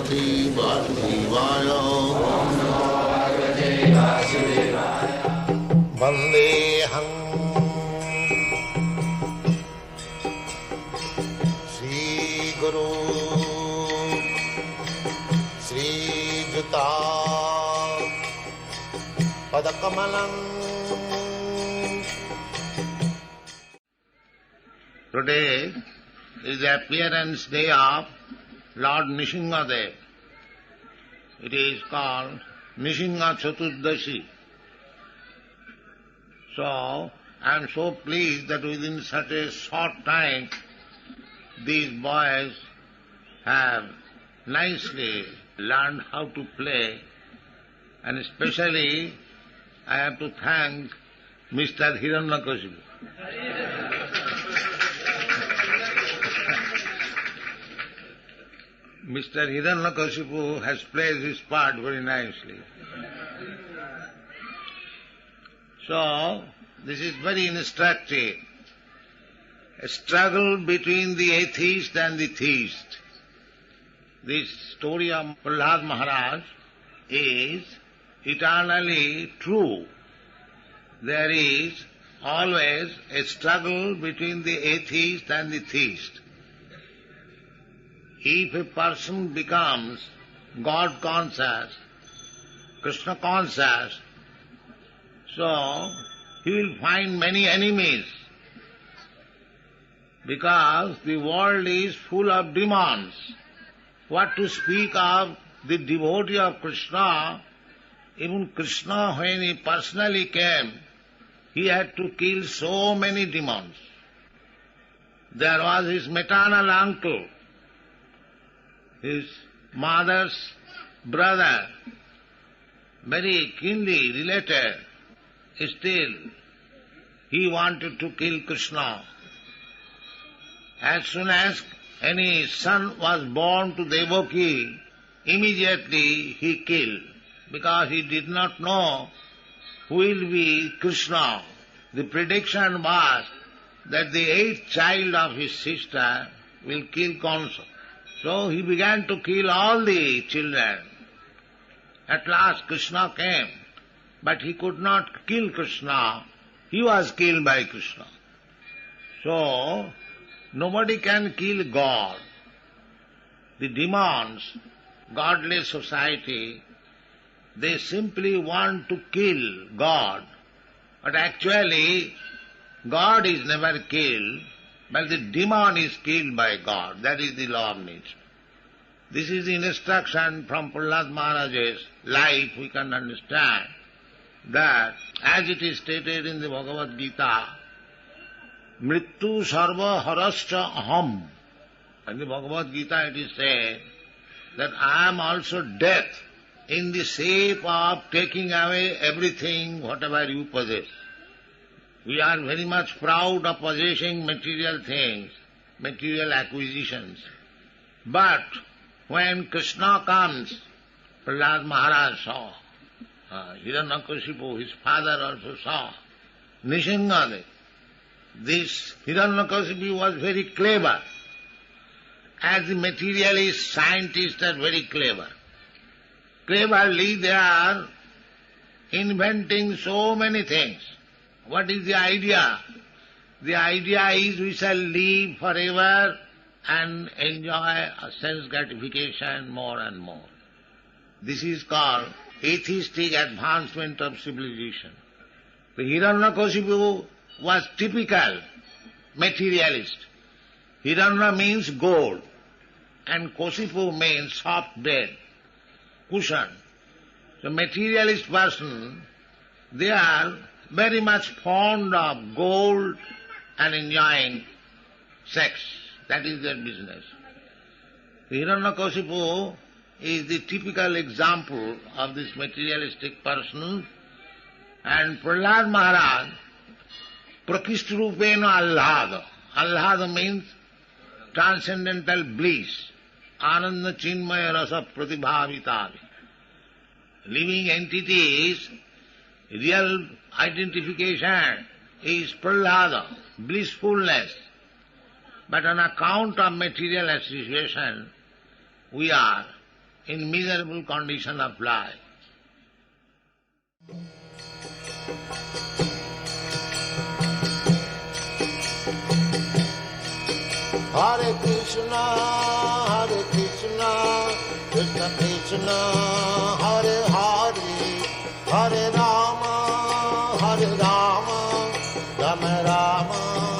Bhagavate Vasudevaya. Vandeham Sri Guru Sri Juta Padakamalam. Today is the appearance day of Lord Nishingadev. It is called Nishinga Chaturdashi. So, I am so pleased that within such a short time, these boys have nicely learned how to play, and especially I have to thank Mr. Hiranyakashipu. Mr. Hiranyakashipu has played his part very nicely. So, this is very instructive. A struggle between the atheist and the theist. This story of Prahlad Maharaj is eternally true. There is always a struggle between the atheist and the theist. If a person becomes God conscious, Krishna conscious, so he will find many enemies, because the world is full of demons. What to speak of the devotee of Krishna? Even Krishna, when he personally came, he had to kill so many demons. There was his maternal uncle, his mother's brother, very keenly related. Still, he wanted to kill Krishna. As soon as any son was born to Devaki, immediately he killed, because he did not know who will be Krishna. The prediction was that the 8th child of his sister will kill Kansa. So he began to kill all the children. At last Krishna came, but he could not kill Krishna. He was killed by Krishna. So, nobody can kill God. The demons, godless society, they simply want to kill God. But actually, God is never killed, but the demon is killed by God. That is the law of nature. This is the instruction from Prahlad Maharaj's life. We can understand that, as it is stated in the Bhagavad Gita, Mrityu sarva harascha aham. In the Bhagavad Gita it is said that I am also death in the shape of taking away everything, whatever you possess. We are very much proud of possessing material things, material acquisitions. But when Krishna comes, Prahlad Maharaj saw, Hiranyakashipu, his father also saw, Nishingadev. This Hiranyakashipu was very clever. As the materialist scientists are very clever. Cleverly they are inventing so many things. What is the idea? The idea is we shall live forever and enjoy a sense gratification more and more. This is called atheistic advancement of civilization. The Hiranyakashipu was typical materialist. Hiranya means gold, and Kashipu means soft bed, cushion. So materialist person, they are very much fond of gold and enjoying sex. That is their business. Hiranyakashipu is the typical example of this materialistic person, and Prahlad Maharaj, Prakishtarupena Allhada. Allhada means transcendental bliss, Ananda Chinmaya Rasa Pratibhavitavi. Living entities, real identification is Prahlada, blissfulness. But on account of material association, we are in miserable condition of life. Hare Krishna, Krishna Krishna, Hare Hare, Hare Rama, Rama Rama.